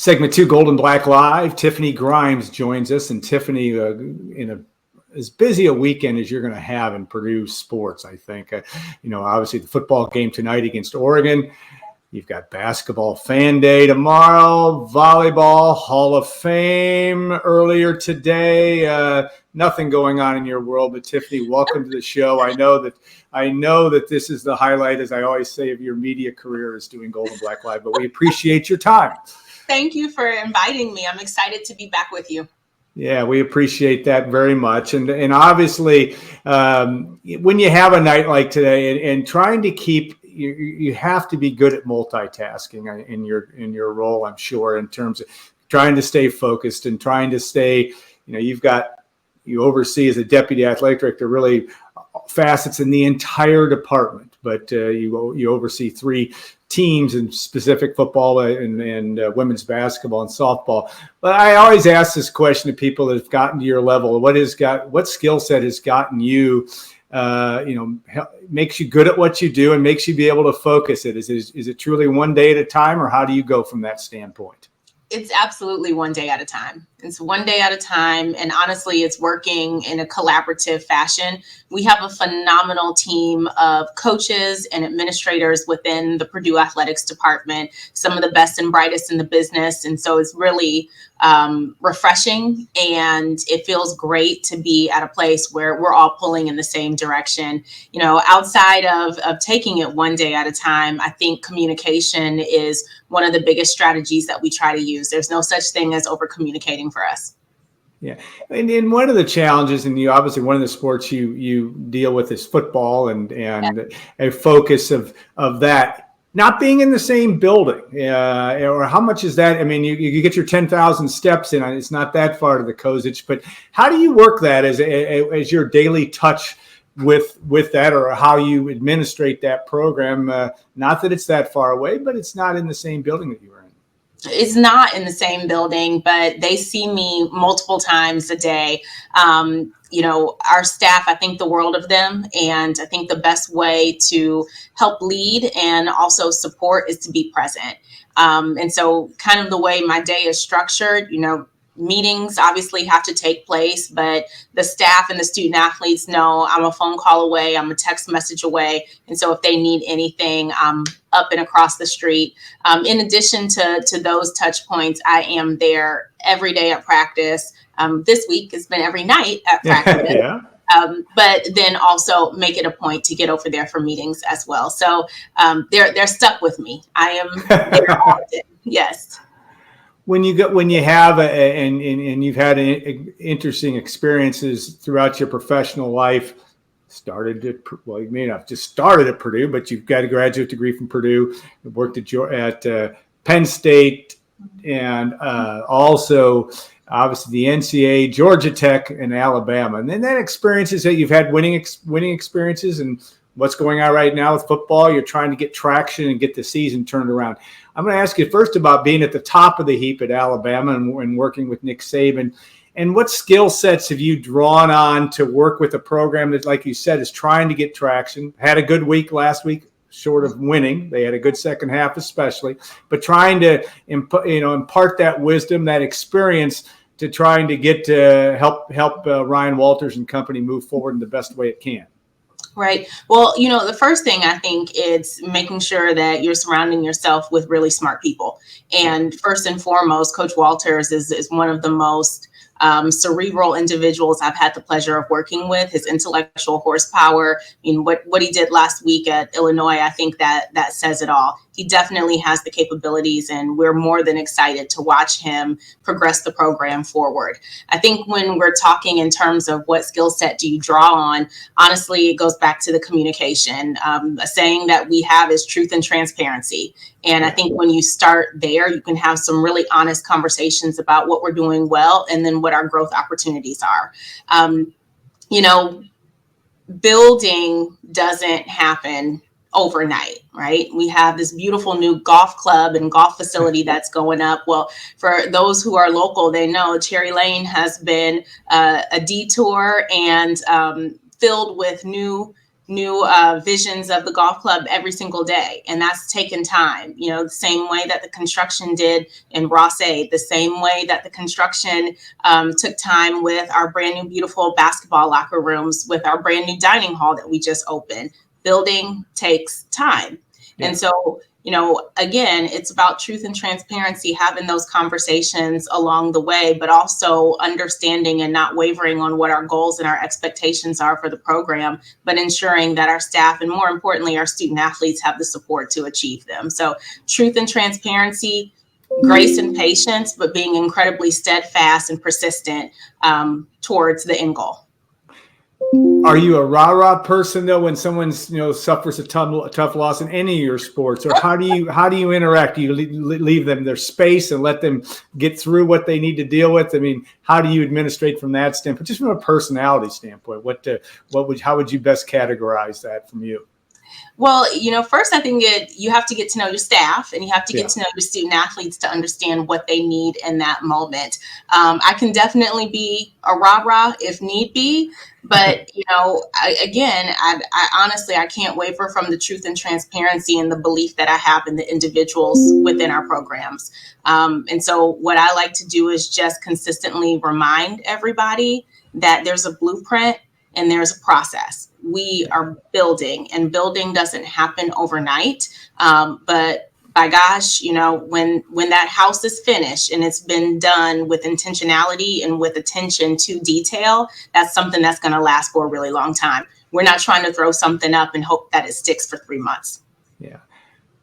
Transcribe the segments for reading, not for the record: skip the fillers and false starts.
Segment 2, Gold and Black Live. Tiffany Grimes joins us, and Tiffany, in as busy a weekend as you're going to have in Purdue sports, I think. Obviously the football game tonight against Oregon. You've got basketball fan day tomorrow, volleyball, Hall of Fame earlier today. Nothing going on in your world, but Tiffany, welcome to the show. I know that this is the highlight, as I always say, of your media career is doing Gold and Black Live, but we appreciate your time. Thank you for inviting me. I'm excited to be back with you. Yeah, we appreciate that very much. And obviously, when you have a night like today and trying to keep, you have to be good at multitasking in your role, I'm sure, in terms of trying to stay focused and trying to stay, you oversee as a deputy athletic director really facets in the entire department, but you oversee 3 teams in specific football and women's basketball and softball. But I always ask this question to people that have gotten to your level: what skill set has gotten you, makes you good at what you do and makes you be able to focus it? Is it truly one day at a time, or how do you go from that standpoint? It's absolutely one day at a time. It's one day at a time. And honestly, it's working in a collaborative fashion. We have a phenomenal team of coaches and administrators within the Purdue Athletics Department, some of the best and brightest in the business. And so it's really refreshing, and it feels great to be at a place where we're all pulling in the same direction. Outside of taking it one day at a time, I think communication is one of the biggest strategies that we try to use. There's no such thing as over communicating for us. Yeah. And one of the challenges, and obviously one of the sports you deal with is football, and a focus of that not being in the same building, or how much is that? I mean, you get your 10,000 steps in. It's not that far to the Kozic, but how do you work that as your daily touch with that, or how you administrate that program? Not that it's that far away, but it's not in the same building that you were in. It's not in the same building, but they see me multiple times a day. Our staff, I think the world of them. And I think the best way to help lead and also support is to be present. And so kind of the way my day is structured, meetings obviously have to take place, but the staff and the student athletes know I'm a phone call away, I'm a text message away. And so if they need anything, I'm up and across the street. In addition to those touch points, I am there every day at practice. This week has been every night at practice. Yeah. But then also make it a point to get over there for meetings as well. So they're stuck with me. I am there often. Yes. When you have and you've had interesting experiences throughout your professional life, you may not have just started at Purdue, but you've got a graduate degree from Purdue, worked at Penn State, and also obviously the NCAA, Georgia Tech, and Alabama. And then that experiences that you've had winning experiences, and what's going on right now with football, you're trying to get traction and get the season turned around. I'm going to ask you first about being at the top of the heap at Alabama and working with Nick Saban. And what skill sets have you drawn on to work with a program that, like you said, is trying to get traction? Had a good week last week, short of winning. They had a good second half especially, but trying to impart that wisdom, that experience to trying to get to help Ryan Walters and company move forward in the best way it can. Right. Well, the first thing I think is making sure that you're surrounding yourself with really smart people. And first and foremost, Coach Walters is one of the most cerebral individuals I've had the pleasure of working with. His intellectual horsepower, what he did last week at Illinois, I think that says it all. He definitely has the capabilities, and we're more than excited to watch him progress the program forward. I think when we're talking in terms of what skill set do you draw on, honestly, it goes back to the communication. A saying that we have is truth and transparency. And I think when you start there, you can have some really honest conversations about what we're doing well and then what our growth opportunities are. Building doesn't happen overnight, right? We have this beautiful new golf club and golf facility that's going up. Well, for those who are local, they know Cherry Lane has been a detour and filled with new visions of the golf club every single day. And that's taken time, the same way that the construction did in Ross-Ade, the same way that the construction took time with our brand new, beautiful basketball locker rooms, with our brand new dining hall that we just opened. Building takes time. Yeah. And so, again, it's about truth and transparency, having those conversations along the way, but also understanding and not wavering on what our goals and our expectations are for the program, but ensuring that our staff and, more importantly, our student athletes have the support to achieve them. So truth and transparency, grace and patience, but being incredibly steadfast and persistent towards the end goal. Are you a rah-rah person though when someone's suffers a tough loss in any of your sports, or how do you interact? Do you leave them their space and let them get through what they need to deal with? I mean, how do you administrate from that standpoint, just from a personality standpoint? How would you best categorize that from you? Well, first I think you have to get to know your staff, and you have to get to know your student athletes to understand what they need in that moment. I can definitely be a rah-rah if need be, but I honestly, I can't waver from the truth and transparency and the belief that I have in the individuals within our programs. And so what I like to do is just consistently remind everybody that there's a blueprint and there's a process. We are building, and building doesn't happen overnight. But by gosh, when that house is finished and it's been done with intentionality and with attention to detail, that's something that's going to last for a really long time. We're not trying to throw something up and hope that it sticks for 3 months. Yeah.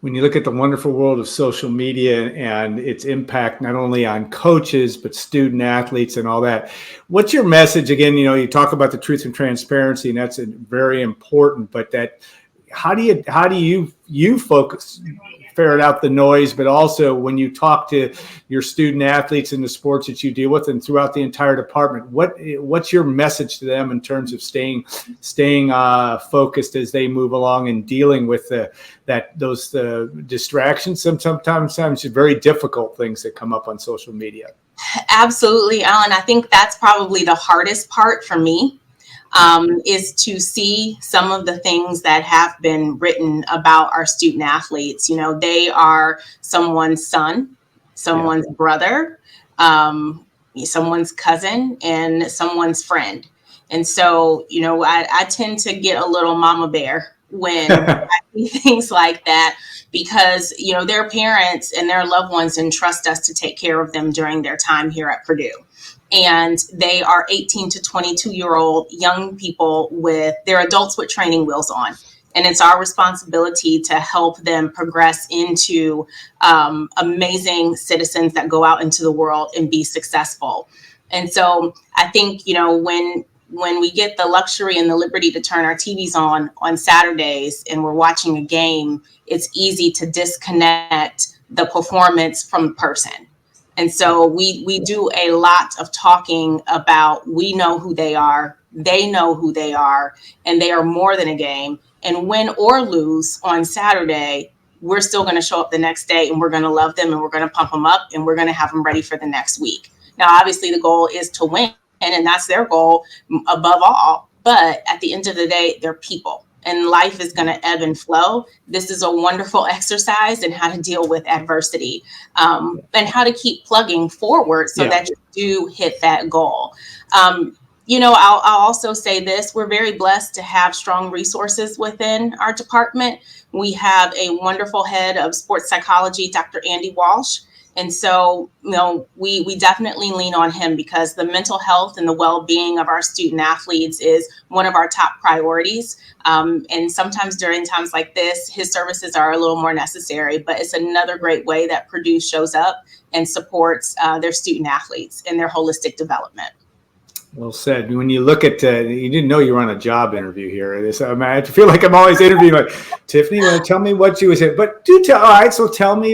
When you look at the wonderful world of social media and its impact not only on coaches, but student athletes and all that, what's your message? Again, you talk about the truth and transparency, and that's very important, but how do you focus, ferret out the noise, but also when you talk to your student athletes in the sports that you deal with and throughout the entire department, what's your message to them in terms of staying focused as they move along and dealing with those distractions, sometimes very difficult things that come up on social media? Absolutely, Alan. I think that's probably the hardest part for me. Is to see some of the things that have been written about our student athletes. They are someone's son, someone's brother, someone's cousin, and someone's friend. And so, I tend to get a little mama bear when I see things like that, because, their parents and their loved ones entrust us to take care of them during their time here at Purdue. And they are 18 to 22-year-old young people they're adults with training wheels on. And it's our responsibility to help them progress into amazing citizens that go out into the world and be successful. And so I think, when we get the luxury and the liberty to turn our TVs on Saturdays and we're watching a game, it's easy to disconnect the performance from the person. And so we do a lot of talking about, we know who they are, they know who they are, and they are more than a game. And win or lose on Saturday, we're still going to show up the next day, and we're going to love them, and we're going to pump them up, and we're going to have them ready for the next week. Now, obviously, the goal is to win, and that's their goal above all. But at the end of the day, they're people. And life is going to ebb and flow. This is a wonderful exercise in how to deal with adversity and how to keep plugging forward so that you do hit that goal. I'll also say this. We're very blessed to have strong resources within our department. We have a wonderful head of sports psychology, Dr. Andy Walsh. And so, we definitely lean on him because the mental health and the well-being of our student athletes is one of our top priorities. And sometimes during times like this, his services are a little more necessary, but it's another great way that Purdue shows up and supports their student athletes in their holistic development. Well said. When you look at, you didn't know you were on a job interview here. I feel like I'm always interviewing. Like, Tiffany, you want to tell me what you was here? But do tell. All right, so tell me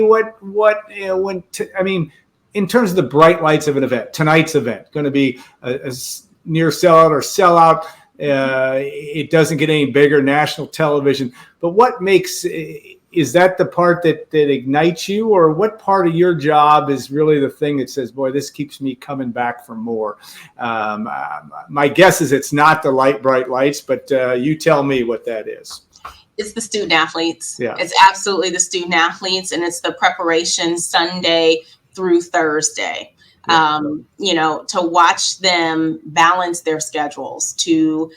in terms of the bright lights of an event, tonight's event, going to be a near sellout or sellout. It doesn't get any bigger, national television. But what makes is that the part that ignites you, or what part of your job is really the thing that says, boy, this keeps me coming back for more? My guess is it's not the bright lights, but you tell me what that is. It's the student athletes. Yeah. It's absolutely the student athletes, and it's the preparation Sunday through Thursday. Yeah. To watch them balance their schedules, to,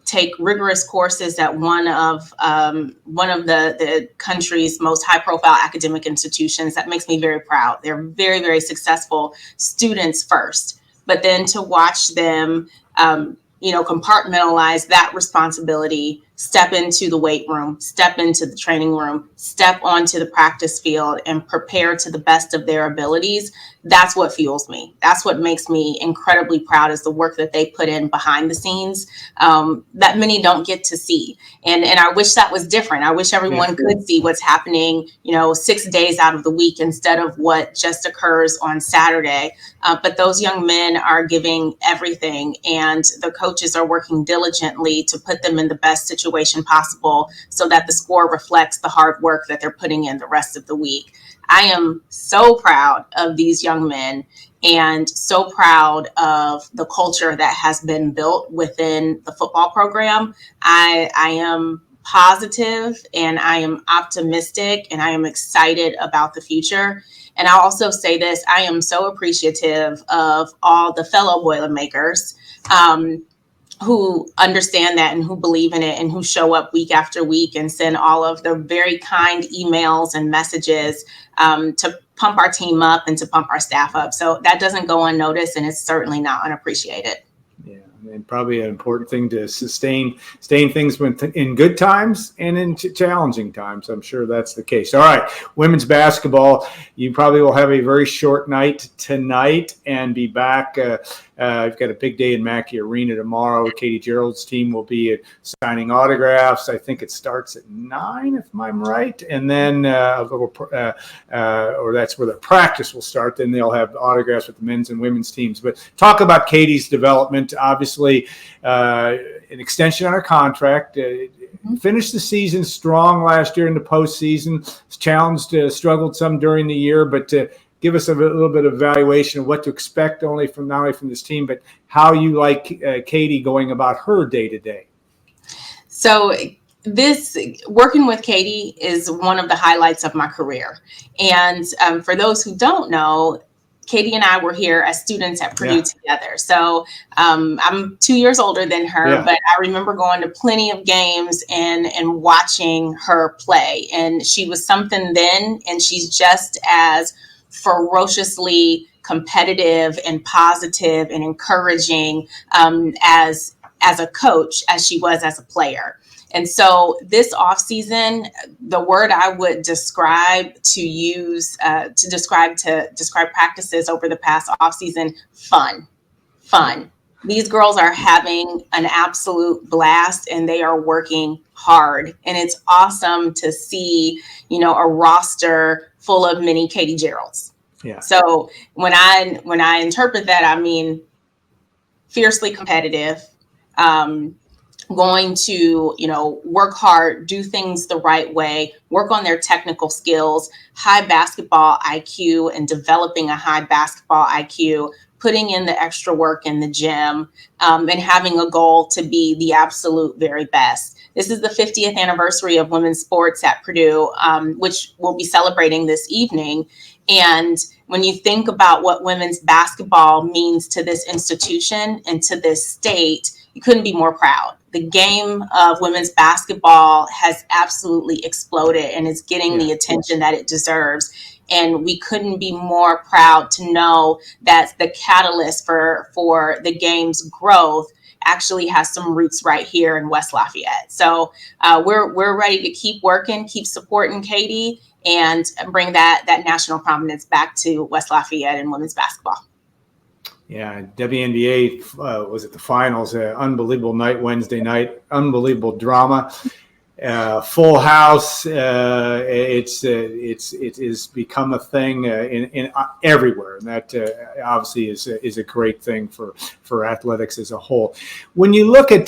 take rigorous courses at one of the country's most high profile academic institutions. That makes me very proud. They're very, very successful students first, but then to watch them, compartmentalize that responsibility, step into the weight room, step into the training room, step onto the practice field, and prepare to the best of their abilities. That's what fuels me. That's what makes me incredibly proud, is the work that they put in behind the scenes, that many don't get to see. And I wish that was different. I wish everyone could see what's happening, 6 days out of the week instead of what just occurs on Saturday. But those young men are giving everything, and the coaches are working diligently to put them in the best situation possible so that the score reflects the hard work that they're putting in the rest of the week. I am so proud of these young men, and so proud of the culture that has been built within the football program. I am positive, and I am optimistic, and I am excited about the future. And I'll also say this: I am so appreciative of all the fellow Boilermakers who understand that and who believe in it and who show up week after week and send all of the very kind emails and messages to pump our team up and to pump our staff up. So that doesn't go unnoticed, and it's certainly not unappreciated. Yeah, and probably an important thing to sustain things in good times and in challenging times. I'm sure that's the case. All right, women's basketball. You probably will have a very short night tonight and be back. I've got a big day in Mackey Arena tomorrow. Katie Gerald's team will be signing autographs. I think it starts at 9, if I'm right. And then or that's where the practice will start. Then they'll have autographs with the men's and women's teams. But talk about Katie's development. Obviously, an extension on her contract. Finished the season strong last year in the postseason. Challenged, struggled some during the year, but give us a little bit of evaluation of what to expect not only from this team, but how you like Katie going about her day to day. So this working with Katie is one of the highlights of my career. And for those who don't know, Katie and I were here as students at Purdue together. So I'm 2 years older than her, but I remember going to plenty of games and watching her play. And she was something then, and she's just as ferociously competitive and positive and encouraging as a coach as she was as a player. And so this offseason, the word I would describe to use to describe practices over the past offseason: fun. These girls are having an absolute blast, and they are working hard. And it's awesome to see, a roster full of mini Katie Geralds. Yeah. So when I interpret that, I mean fiercely competitive, going to, work hard, do things the right way, work on their technical skills, high basketball IQ, and developing a high basketball IQ, putting in the extra work in the gym, and having a goal to be the absolute very best. This is the 50th anniversary of women's sports at Purdue, which we'll be celebrating this evening. And when you think about what women's basketball means to this institution and to this state, you couldn't be more proud. The game of women's basketball has absolutely exploded and is getting the attention that it deserves. And we couldn't be more proud to know that the catalyst for the game's growth actually has some roots right here in West Lafayette. So we're ready to keep working, keep supporting Katie, and bring that national prominence back to West Lafayette in women's basketball. Yeah, WNBA was at the finals. Unbelievable night Wednesday night. Unbelievable drama. Full house. It has become a thing in everywhere, and that obviously is a great thing for athletics as a whole. When you look at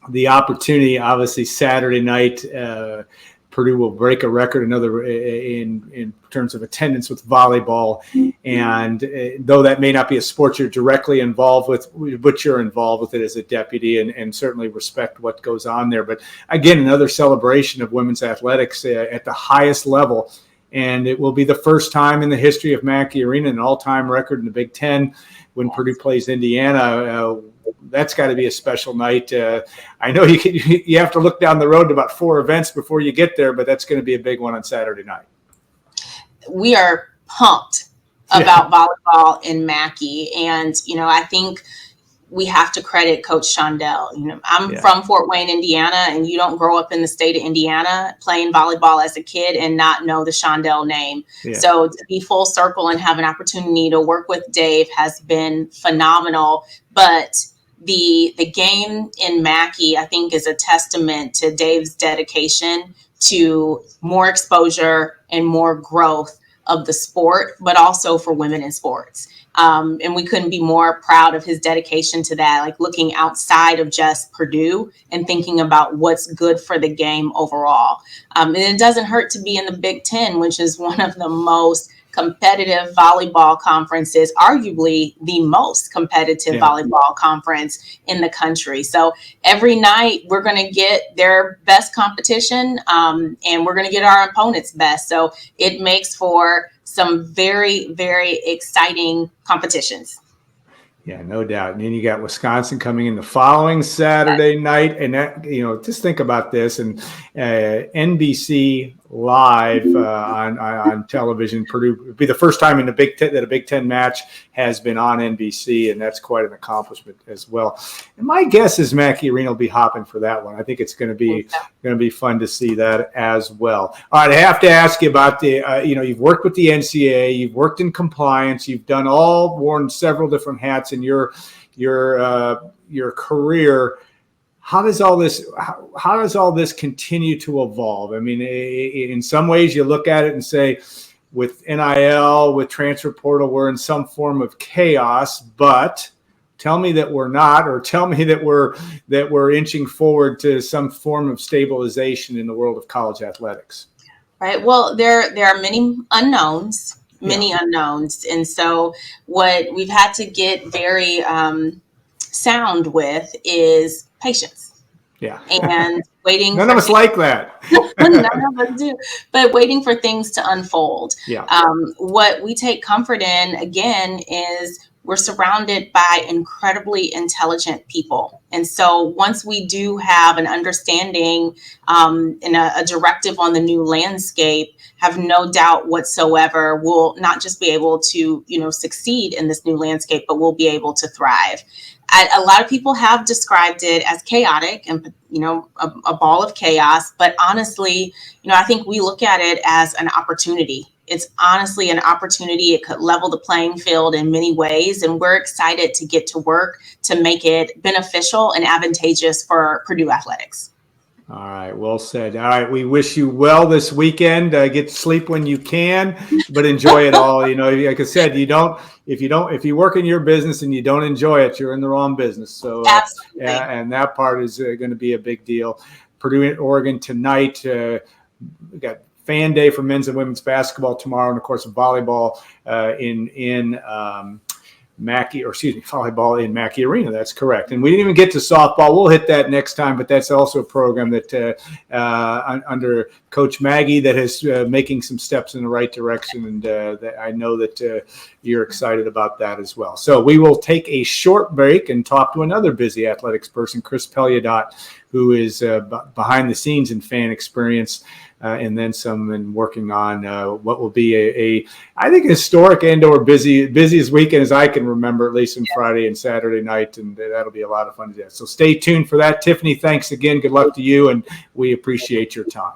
the opportunity, obviously Saturday night, Purdue will break a record in terms of attendance with volleyball. And though that may not be a sport you're directly involved with, but you're involved with it as a deputy, and certainly respect what goes on there. But again, another celebration of women's athletics at the highest level. And it will be the first time in the history of Mackey Arena, an all-time record in the Big Ten, when Purdue plays Indiana. That's got to be a special night. I know you have to look down the road to about 4 events before you get there, but that's going to be a big one on Saturday night. We are pumped about volleyball in Mackey. And, I think we have to credit Coach Shondell. I'm from Fort Wayne, Indiana, and you don't grow up in the state of Indiana playing volleyball as a kid and not know the Shondell name. Yeah. So to be full circle and have an opportunity to work with Dave has been phenomenal. But the game in Mackey, I think, is a testament to Dave's dedication to more exposure and more growth of the sport, but also for women in sports. And we couldn't be more proud of his dedication to that, like looking outside of just Purdue and thinking about what's good for the game overall. And it doesn't hurt to be in the Big Ten, which is one of the most competitive volleyball conferences, arguably the most competitive volleyball conference in the country. So every night we're going to get their best competition, and we're going to get our opponent's best. So it makes for some very, very exciting competitions. Yeah, no doubt. And then you got Wisconsin coming in the following Saturday night. And that, just think about this. And NBC Live on television, Purdue would be the first time in the Big Ten that a Big Ten match has been on NBC. And that's quite an accomplishment as well. And my guess is Mackey Arena will be hopping for that one. I think it's going to be fun to see that as well. All right, I have to ask you about the, you've worked with the NCAA, you've worked in compliance, you've worn several different hats in your career. How does all this continue to evolve? I mean, in some ways you look at it and say, with NIL, with transfer portal, we're in some form of chaos, but tell me that we're not, or tell me that we're inching forward to some form of stabilization in the world of college athletics. Right. Well, there are many unknowns. And so what we've had to get very sound with is patience. Yeah. And waiting. None of us like that. None of us do. But waiting for things to unfold. Yeah. What we take comfort in, again, is we're surrounded by incredibly intelligent people. And so once we do have an understanding and a directive on the new landscape, have no doubt whatsoever, we'll not just be able to, succeed in this new landscape, but we'll be able to thrive. A lot of people have described it as chaotic and, a ball of chaos. But honestly, I think we look at it as an opportunity. It's honestly an opportunity. It could level the playing field in many ways. And we're excited to get to work to make it beneficial and advantageous for Purdue athletics. All right. Well said. All right. We wish you well this weekend. Get sleep when you can, but enjoy it all. Like I said, if you work in your business and you don't enjoy it, you're in the wrong business. So, and that part is going to be a big deal. Purdue and Oregon tonight. We got fan day for men's and women's basketball tomorrow, and of course volleyball volleyball in Mackey Arena. That's correct. And we didn't even get to softball. We'll hit that next time, but that's also a program that under Coach Maggie that is making some steps in the right direction. And that I know that you're excited about that as well. So we will take a short break and talk to another busy athletics person, Chris Peliadot, who is behind the scenes in fan experience. And then some, and working on what will be I think, historic and/or busiest weekend as I can remember, at least on Friday and Saturday night, and that'll be a lot of fun to do. So stay tuned for that. Tiffany, thanks again. Good luck to you, and we appreciate your time.